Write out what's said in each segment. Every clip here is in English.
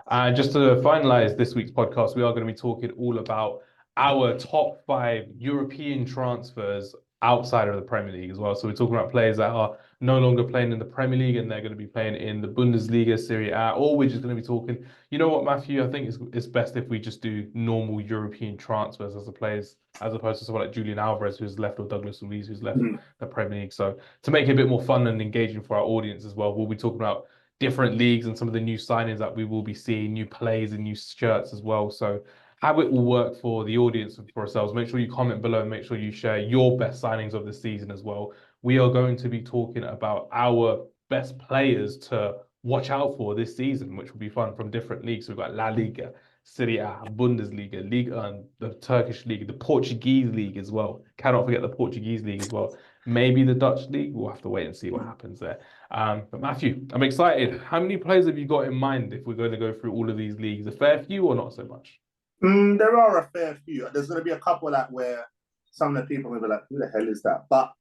And just to finalize this week's podcast, we are going to be talking all about our top five European transfers outside of the Premier League as well. So we're talking about players that are no longer playing in the Premier League and they're going to be playing in the Bundesliga, Serie A, or we're just going to be talking, you know what, Matthew, I think it's best if we just do normal European transfers as a players, as opposed to someone like Julian Alvarez who's left or Douglas Luiz who's left the Premier League. So to make it a bit more fun and engaging for our audience as well, we'll be talking about different leagues and some of the new signings that we will be seeing, new plays and new shirts as well. So how it will work for the audience and for ourselves. Make sure you comment below and make sure you share your best signings of the season as well. We are going to be talking about our best players to watch out for this season, which will be fun from different leagues. So we've got La Liga, Serie A, Bundesliga, Liga, and the Turkish league, the Portuguese league as well. Cannot forget the Portuguese league as well. Maybe the Dutch league. We'll have to wait and see what happens there. But Matthew, I'm excited. How many players have you got in mind if we're going to go through all of these leagues? A fair few or not so much? There are a fair few. There's going to be a couple that where some of the people will be like, "Who the hell is that?" But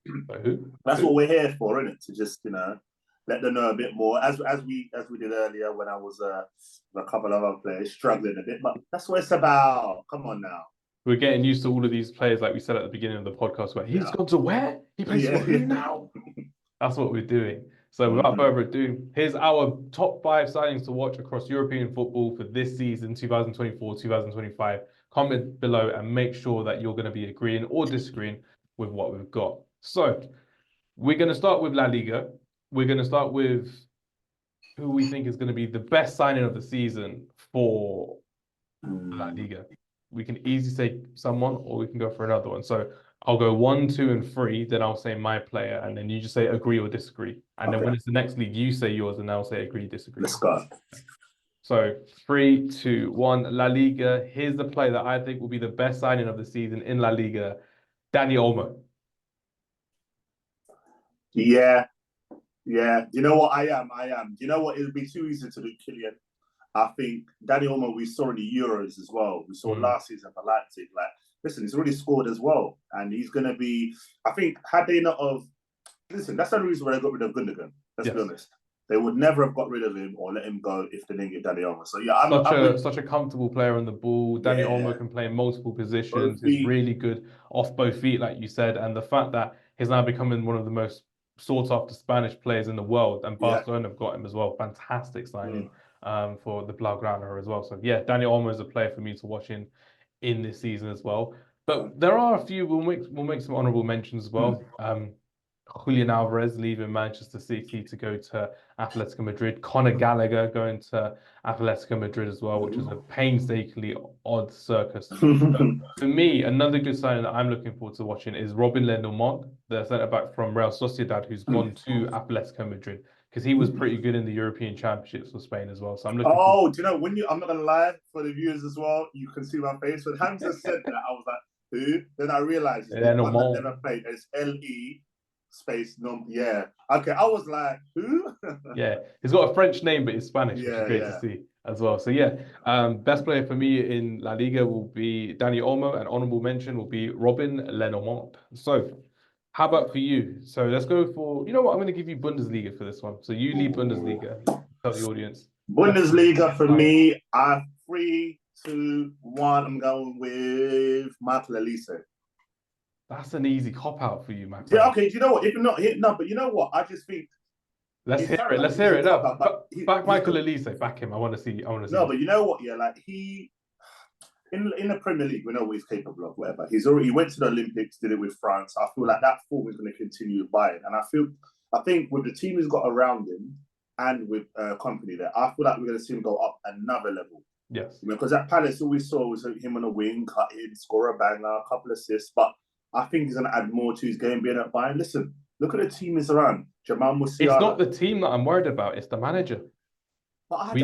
that's what we're here for, isn't it? To just let them know a bit more. As we did earlier when I was with a couple of other players struggling a bit, but that's what it's about. Come on now. We're getting used to all of these players, like we said at the beginning of the podcast, where he's gone to where? He plays for who now? That's what we're doing. So without further ado, here's our top five signings to watch across European football for this season, 2024-2025. Comment below and make sure that you're going to be agreeing or disagreeing with what we've got. So we're going to start with La Liga. We're going to start with who we think is going to be the best signing of the season for La Liga. We can easily say someone or we can go for another one. So I'll go 1, 2, and 3, then I'll say my player, and then you just say agree or disagree. And then when it's the next league, you say yours, and I'll say agree, disagree. Let's go. So 3, 2, 1, La Liga. Here's the player that I think will be the best signing of the season in La Liga, Dani Olmo. Yeah. You know what? I am. You know what? It would be too easy to do, Kylian. I think Dani Olmo, we saw in the Euros as well. We saw last season for Leipzig. Listen, he's already scored as well. And he's going to be, I think, had they not have, listen, that's the only reason why they got rid of Gundogan. Let's be honest. They would never have got rid of him or let him go if they didn't get Dani Olmo. So, yeah, such a comfortable player on the ball. Dani Olmo can play in multiple positions. He's really good off both feet, like you said. And the fact that he's now becoming one of the most sought after Spanish players in the world, and Barcelona have got him as well. Fantastic signing for the Blaugrana as well. So, yeah, Dani Olmo is a player for me to watch in this season as well. But there are a few, we'll make some honourable mentions as well. Julian Alvarez leaving Manchester City to go to Atletico Madrid. Conor Gallagher going to Atletico Madrid as well, which is a painstakingly odd circus. For me, another good signing that I'm looking forward to watching is Robin Lenormand, the centre-back from Real Sociedad, who's gone to Atletico Madrid, because he was pretty good in the European Championships for Spain as well. So I'm looking do you know, I'm not going to lie, for the viewers as well, you can see my face. When Hamza said that, I was like, who? Then I realised it's one that never played. It's L-E space yeah. Okay, I was like, who? Yeah, he's got a French name, but it's Spanish, which is great to see as well. So yeah, best player for me in La Liga will be Dani Olmo, and honourable mention will be Robin Lenormand. So how about for you? So let's go for, you know what, I'm going to give you Bundesliga for this one. So you lead Bundesliga. Tell the audience. Bundesliga for me, 3, 2, 1, I'm going with Michael Olise. That's an easy cop out for you, man. Yeah, okay. Do you know what? If you're not hitting but you know what? I just think. Let's hear it. Let's hear it up. Back Michael Olise. Back him. I want to see. No, but you know what? Yeah, like he in the Premier League, we know what he's capable of. Whatever. He went to the Olympics, did it with France. I feel like that form is going to continue with Bayern, and I think with the team he's got around him and with company there, I feel like we're going to see him go up another level. Yes. Because at Palace, all we saw was him on the wing, cut in, score a banger, a couple of assists, but I think he's going to add more to his game being at Bayern. Listen, look at the team he's around. Jamal Musiala. It's not the team that I'm worried about. It's the manager. But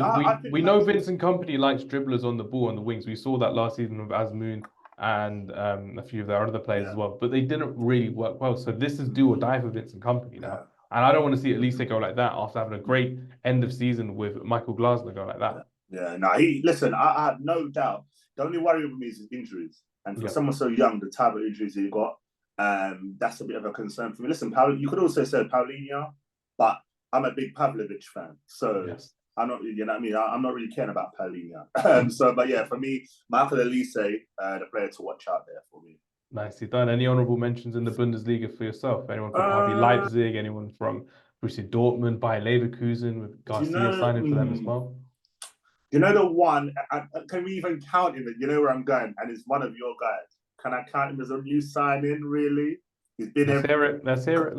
we know Vincent Kompany likes dribblers on the ball on the wings. We saw that last season with Azmoun and a few of their other players as well. But they didn't really work well. So this is do or die for Vincent Kompany now. And I don't want to see Olise go like that after having a great end of season with Michael Glasner go like that. Yeah, no, listen, I have no doubt. The only worry with me is his injuries. And for someone so young, the type of injuries he got, that's a bit of a concern for me. Listen, you could also say Paulinho, but I'm a big Pavlovic fan. So I'm not, you know what I mean? I'm not really caring about Paulinho. But yeah, for me, Michael Elise, the player to watch out there for me. Nicely done. Any honourable mentions in the Bundesliga for yourself? Anyone from RB Leipzig? Anyone from Borussia Dortmund, Bayer Leverkusen, with Garcia signing for them as well? You know the one, can we even count him? You know where I'm going? And it's one of your guys. Can I count him as a new signing, really? He's been Let's hear it. Let's hear it.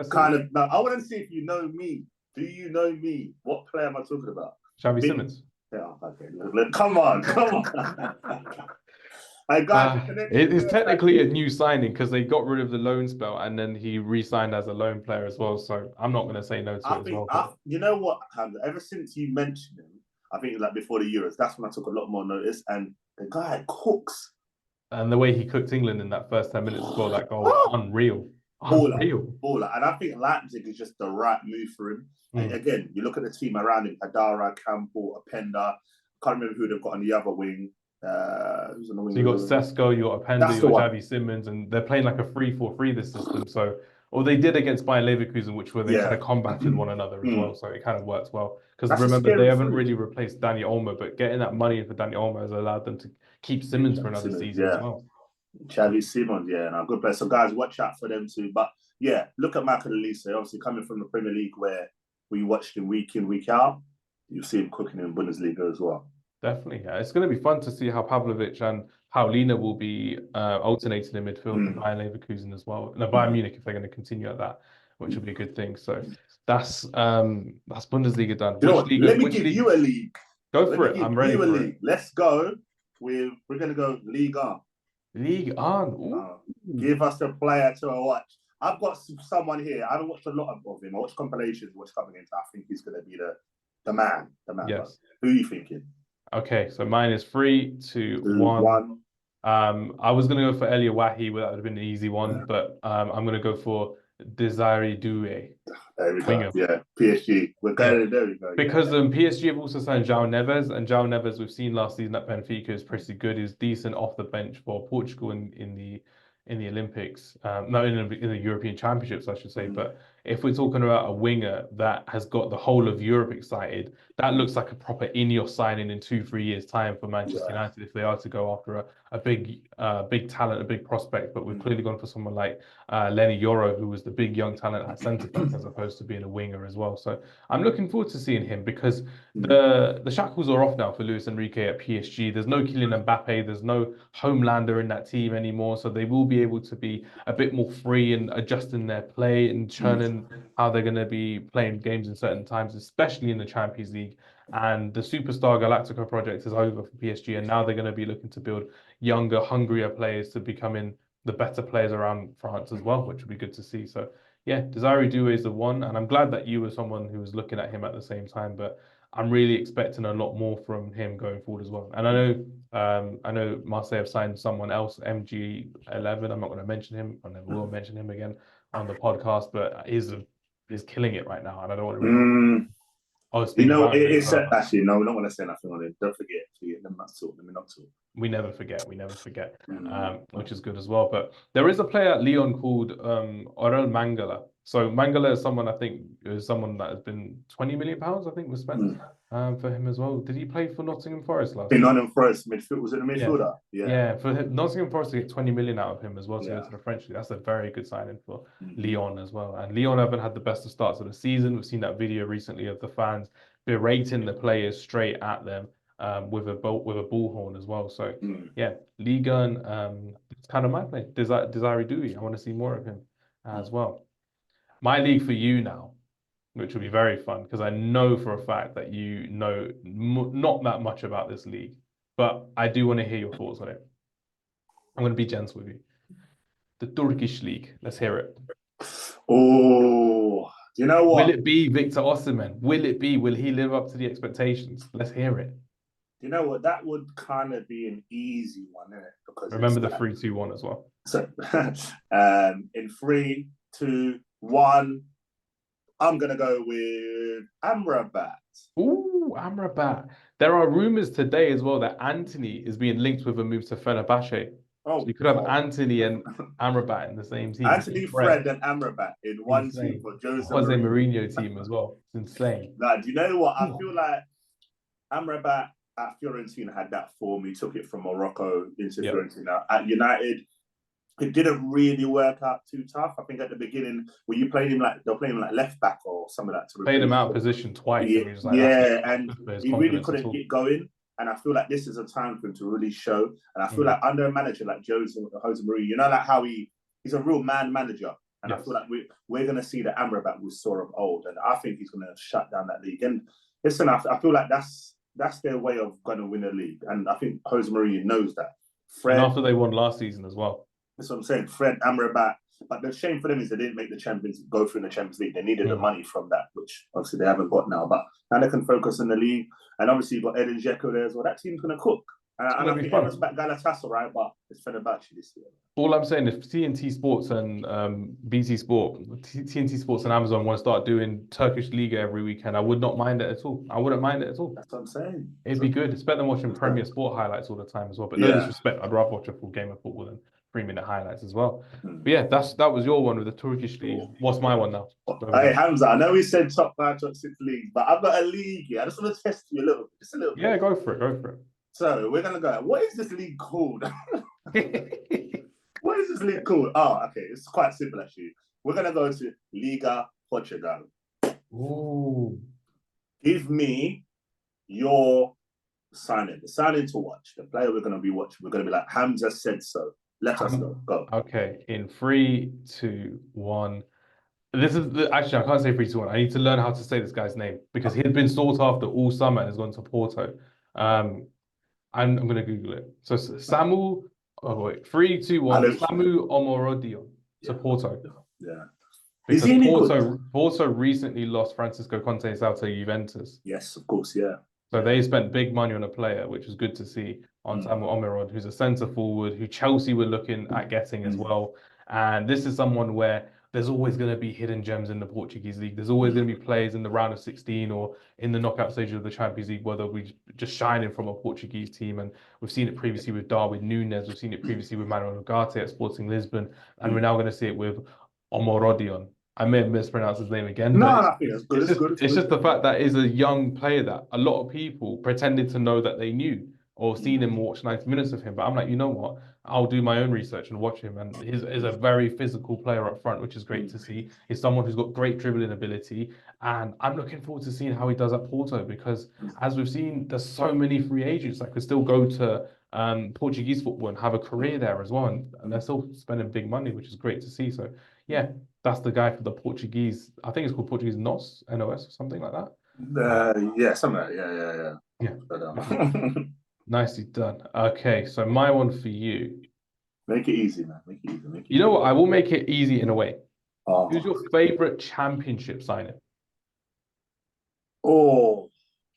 Now, I want to see if you know me. Do you know me? What player am I talking about? Xavi Simons. Yeah, okay. Come on. It is technically a new signing because they got rid of the loan spell and then he re-signed as a loan player as well. So I'm not going to say no to it as well. You know what, Hamza? Ever since you mentioned him, I think like before the Euros, that's when I took a lot more notice. And the guy cooks. And the way he cooked England in that first 10 minutes as well, that goal, unreal. Baller. And I think Leipzig is just the right move for him. And again, you look at the team around him: Adara, Campbell, Openda. Can't remember who they've got on the other wing. Who's on the wing? So you got Sesko, you got Openda, you got Xavi Simons, and they're playing like a 3-4-3 this system. So, or they did against Bayer Leverkusen, which were they kind of combated one another as well. So it kind of works well. Because remember, they haven't really replaced Dani Olmo, but getting that money for Dani Olmo has allowed them to keep Simons for another season as well. Xavi Simons, and good player. So guys, watch out for them too. But yeah, look at Michael Elise. Obviously, coming from the Premier League where we watched him week in, week out, you see him cooking in Bundesliga as well. Definitely, yeah. It's going to be fun to see how Pavlovic and Paulina will be alternating in midfield with Bayer Leverkusen as well. And Bayern Munich, if they're going to continue at that, which will be a good thing. So that's Bundesliga done. Let me give you a league. Go for it. I'm ready for it. Let's go. We're going to go Liga. League on. Give us a player to watch. I've got someone here. I haven't watched a lot of him. I watched compilations, what's coming into. I think he's going to be the man. Yes. Who are you thinking? Okay, so mine is 3, 2, 1. I was going to go for Elia Wahi, but that would have been an easy one. But I'm going to go for Desiree Doué. There we go. Yeah, PSG. We're going there we go. Because PSG have also signed João Neves, and João Neves we've seen last season at Benfica is pretty good. He's decent off the bench for Portugal in the Olympics, in the European Championships, I should say. But if we're talking about a winger that has got the whole of Europe excited, that looks like a proper Ineos signing in 2-3 years' time for Manchester United if they are to go after a big talent, a big prospect. But we've clearly gone for someone like Lenny Yoro, who was the big young talent at centre back as opposed to being a winger as well. So I'm looking forward to seeing him because the shackles are off now for Luis Enrique at PSG. There's no Kylian Mbappe, there's no Homelander in that team anymore, so they will be able to be a bit more free and adjusting their play and churning how they're going to be playing games in certain times, especially in the Champions League. And the Superstar Galactico project is over for PSG, and now they're going to be looking to build younger, hungrier players to becoming the better players around France as well, which would be good to see. So yeah, Desiree Doué is the one, and I'm glad that you were someone who was looking at him at the same time, but I'm really expecting a lot more from him going forward as well. And I know Marseille have signed someone else, MG11. I'm not going to mention him. I never will mention him again on the podcast, but he's killing it right now, and I don't want to. It's actually no, we don't want to say nothing on it. Don't forget. Let me not talk. We never forget, which is good as well. But there is a player at Lyon called Aurel Mangala. So Mangala is someone that has been £20 million, I think, was spent for him as well. Did he play for Nottingham Forest last year? Nottingham Forest midfield, was it a midfielder? Yeah, for Nottingham Forest to get 20 million out of him as well to go to the French League. That's a very good signing for Lyon as well. And Lyon haven't had the best of starts of the season. We've seen that video recently of the fans berating the players straight at them with a bullhorn as well. So yeah, Liga and it's kind of my play. Desiree Doué. I want to see more of him as well. My league for you now, which will be very fun because I know for a fact that you know not that much about this league, but I do want to hear your thoughts on it. I'm going to be gentle with you. The Turkish league. Let's hear it. Oh, you know what? Will it be Victor Osimhen? Will he live up to the expectations? Let's hear it. You know what? That would kind of be an easy one, isn't it? Because remember the 3-2-1 as well. So, in 3, 2, 1, I'm going to go with Amrabat. Ooh, Amrabat. There are rumours today as well that Antony is being linked with a move to Fenerbahce. So you could have Antony and Amrabat in the same team. Antony, Fred, and Amrabat in one team for Jose Mourinho team as well. It's insane. Nah, do you know what? I feel like Amrabat at Fiorentina had that form. He took it from Morocco into Yep. Fiorentina. At United, it didn't really work out too tough. I think at the beginning, when you played him they'll play him like left back or something like that. Played him out of position twice. Yeah, and he was like, that's not and good for his he really confidence at couldn't all. get going. And I feel like this is a time for him to really show. And I feel like under a manager like Jose Mourinho, you know, like how he's a real man manager. And I feel like we're going to see the Amrabat we saw of old. And I think he's going to shut down that league. And listen, I feel like that's their way of going to win a league. And I think Jose Mourinho knows that. And after they won last season as well. That's what I'm saying. Fred, Amrabat. But the shame for them is they didn't make the Champions go through in the Champions League. They needed the money from that, which obviously they haven't got now. But now they can focus in the league. And obviously you've got Edin Dzeko there as well. That team's going to cook. And I think everyone's back Galatasaray, but it's Fenerbahce this year. All I'm saying is TNT Sports and BT Sport, TNT Sports and Amazon want to start doing Turkish Liga every weekend. I would not mind it at all. I wouldn't mind it at all. That's what I'm saying. It'd be good. It's better than watching Premier Sport highlights all the time as well. But no disrespect, I'd rather watch a full game of football than 3-minute highlights as well. But yeah, that was your one with the Turkish league. What's my one now? Hey Hamza, I know we said top 5, top 6 leagues, but I've got a league here. I just want to test you a little bit. Yeah, go for it. So we're gonna go. What is this league called? What is this league called? Oh, okay. It's quite simple actually. We're gonna go to Liga Portugal. Ooh. Give me your signing. The signing to watch. The player we're gonna be watching. We're gonna be like Hamza said so. Let us know. Go. Okay. In 3, 2, 1. This is actually I can't say 3, 2, 1. I need to learn how to say this guy's name because he had been sought after all summer and has gone to Porto. I'm going to Google it. So Samu, 3, 2, 1, Samu Omorodion to Porto. Yeah. Because Porto recently lost Francisco Conte out to Juventus. Yes, of course, yeah. So they spent big money on a player, which is good to see, on Samu Omorod, who's a centre forward, who Chelsea were looking at getting as well. And this is someone where there's always going to be hidden gems in the Portuguese league. There's always going to be players in the round of 16 or in the knockout stage of the Champions League, whether we just shining from a Portuguese team. And we've seen it previously with Darwin Núñez. We've seen it previously with Manuel Ugarte at Sporting Lisbon. And we're now going to see it with Omorodion. I may have mispronounced his name again. No, I think it's good. It's just the fact that is a young player that a lot of people pretended to know that they knew or seen him watch 90 minutes of him. But I'm like, you know what? I'll do my own research and watch him. And he's a very physical player up front, which is great to see. He's someone who's got great dribbling ability. And I'm looking forward to seeing how he does at Porto because as we've seen, there's so many free agents that could still go to Portuguese football and have a career there as well. And they're still spending big money, which is great to see. So yeah, that's the guy for the Portuguese. I think it's called Portuguese NOS or something like that. Yeah, something like that. Yeah. Nicely done. Okay, so my one for you. Make it easy, man. Make it easy. You know what? I will make it easy in a way. Oh. Who's your favorite championship signing? Oh.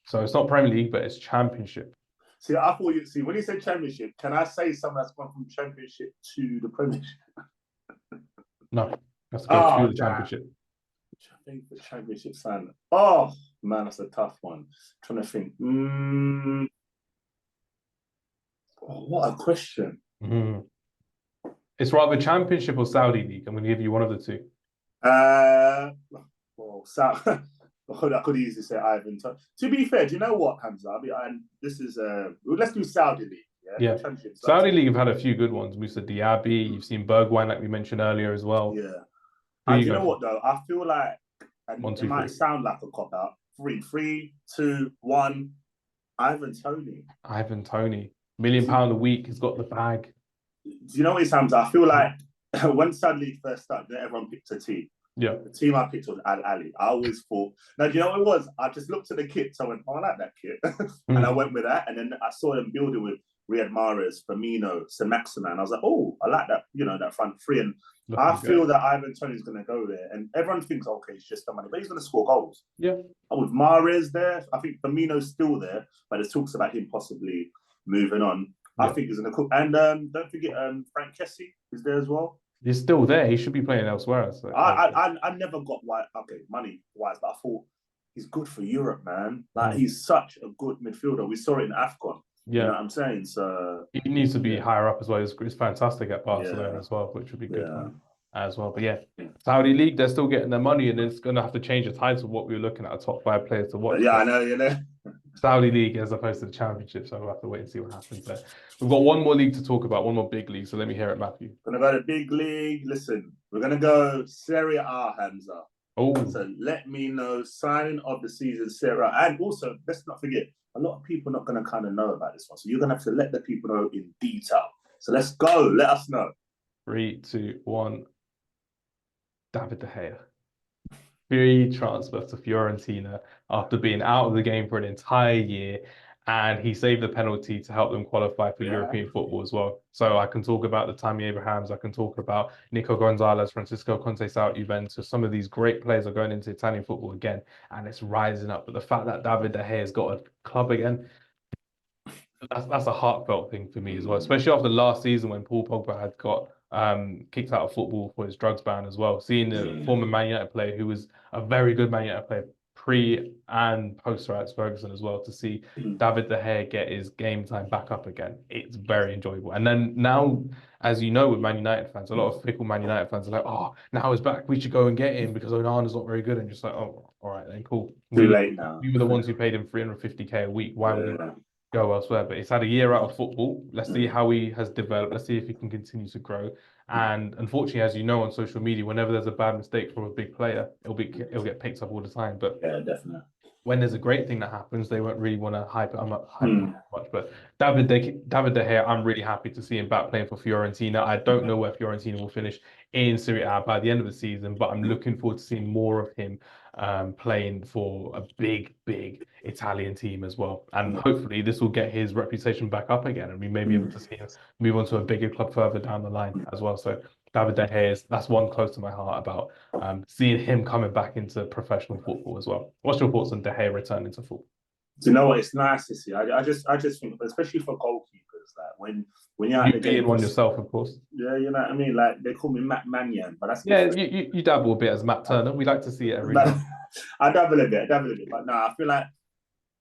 So it's not Premier League, but it's championship. See, I thought when you said championship, can I say someone that's gone from championship to the Premiership? No, let's go to the championship. I think the championship signing. Oh man, that's a tough one. I'm trying to think. Oh, what a question. It's rather Championship or Saudi League. I'm going to give you one of the two. Well, I could easily say Ivan. To be fair, do you know what, Hamza? This is let's do Saudi League. Yeah. Saudi League have had a few good ones. Musa Diaby. You've seen Bergwijn, like we mentioned earlier as well. Yeah. And you know what though? I feel like, and 1, 2, it might sound like a cop out. 3, 2, 1. Ivan Toney. £1 million a week. He's got the bag. Do you know what it sounds? I feel like when Saudi League first started, everyone picked a team. Yeah. The team I picked was Al Ali. I always thought. Now, do you know what it was? I just looked at the kit, so I went, "Oh, I like that kit," and I went with that. And then I saw them building with Riyad Mahrez, Firmino, Saint-Maximin. I was like, "Oh, I like that." That front three. And I feel that Ivan Toney's going to go there. And everyone thinks, "Okay, it's just the money," but he's going to score goals. Yeah. And with Mahrez there, I think Firmino's still there, but there's talks about him possibly moving on. Yeah. I think he's going to cook. And don't forget, Frank Kessie is there as well. He's still there. He should be playing elsewhere. So. I never got why. Okay, money wise, but I thought he's good for Europe, man. Like he's such a good midfielder. We saw it in AFCON. Yeah, you know what I'm saying. So he needs to be higher up as well. He's fantastic at Barcelona as well, which would be good as well. But yeah, Saudi League, they're still getting their money, and it's going to have to change the title of what we were looking at, our top 5 players to watch. Yeah, I know. Saudi League as opposed to the Championship, so we'll have to wait and see what happens there. We've got one more league to talk about, one more big league, so let me hear it, Matthew. Gonna go to big league. Listen, we're gonna go Serie A, Hamza. Oh, So let me know signing of the season, Serie A. And also, let's not forget, a lot of people are not gonna kind of know about this one. So you're gonna have to let the people know in detail. So let's go. Let us know. 3, 2, 1. David De Gea. Free transfer to Fiorentina after being out of the game for an entire year, and he saved the penalty to help them qualify for European football as well. So I can talk about the Tammy Abrahams, I can talk about Nico Gonzalez, Francisco Conceição at Juventus. Some of these great players are going into Italian football again, and it's rising up. But the fact that David De Gea has got a club again, that's a heartfelt thing for me as well, especially after last season when Paul Pogba had got kicked out of football for his drugs ban as well. Seeing the former Man United player who was a very good Man United player pre and post Sir Alex Ferguson as well, to see David De Gea get his game time back up again, it's very enjoyable. And then now, as you know, with Man United fans, a lot of fickle Man United fans are like, oh, now he's back, we should go and get him because Onana's not very good. And just like, oh, all right then, cool. Too late now. We were the ones who paid him 350k a week. Why would he go elsewhere? But he's had a year out of football. Let's see how he has developed. Let's see if he can continue to grow. And unfortunately, as you know, on social media, whenever there's a bad mistake from a big player, it'll get picked up all the time. But yeah, definitely. When there's a great thing that happens, they won't really want to hype it. I'm not hyping it much, but David De Gea, I'm really happy to see him back playing for Fiorentina. I don't know where Fiorentina will finish in Serie A by the end of the season, but I'm looking forward to seeing more of him playing for a big Italian team as well. And hopefully this will get his reputation back up again, and we may be able to see him move on to a bigger club further down the line as well. So David De Gea, that's one close to my heart about seeing him coming back into professional football as well. What's your thoughts on De Gea returning to football? Do you know what? It's nice to see. I just think, especially for goalkeepers, like when you're out the game, one yourself, of course. Yeah, you know what I mean. Like they call me Matt Mannion, but that's you dabble a bit as Matt Turner. We like to see it every day. I dabble a bit, but no, I feel like,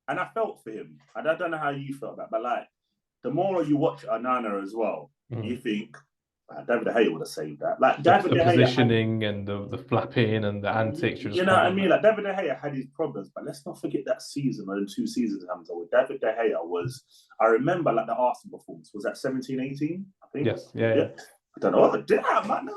and I felt for him. I don't know how you felt about, but like the more you watch Onana as well, you think David De Gea would have saved that. Like David the De Gea positioning and the flapping and the antics. You know what I mean? Like David De Gea had his problems, but let's not forget that season or the 2 seasons Hamza with David De Gea was. I remember like the Arsenal performance was that 17-18. I think. Yes. Yeah. I don't know. Oh, damn, man,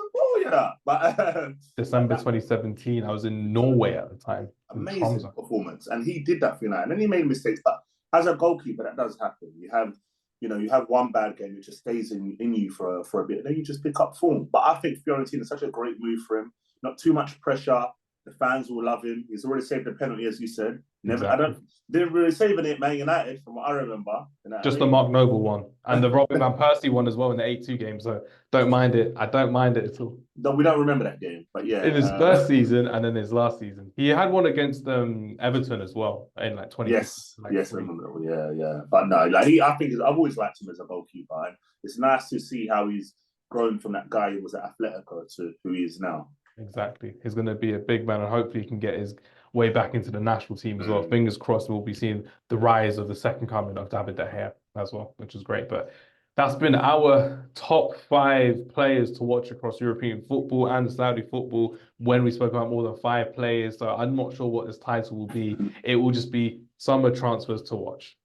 but December 2017. I was in Norway at the time. Amazing performance, and he did that for and then he made mistakes. But as a goalkeeper, that does happen. You have one bad game, it just stays in you for a bit, and then you just pick up form. But I think Fiorentina is such a great move for him. Not too much pressure. The fans will love him. He's already saved the penalty, as you said. Didn't really save it at Man United, from what I remember. Just the Mark Noble one and the Robin van Persie one as well in the 8-2 game. So don't mind it. I don't mind it at all. No, we don't remember that game, but yeah. In his first season and then his last season, he had one against Everton as well in like 20. Yes, I remember that. Yeah. But no, like I think I've always liked him as a goalkeeper, and it's nice to see how he's grown from that guy who was at Atletico to who he is now. Exactly. He's going to be a big man, and hopefully he can get his way back into the national team as well. Fingers crossed we'll be seeing the rise of the second coming of David De Gea as well, which is great. But that's been our top 5 players to watch across European football and Saudi football when we spoke about more than 5 players. So I'm not sure what this title will be. It will just be summer transfers to watch.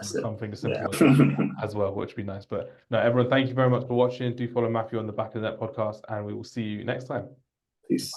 Something simple as well, which would be nice. But no, everyone, thank you very much for watching. Do follow Matthew on the Back of the Net podcast, and we will see you next time. Peace.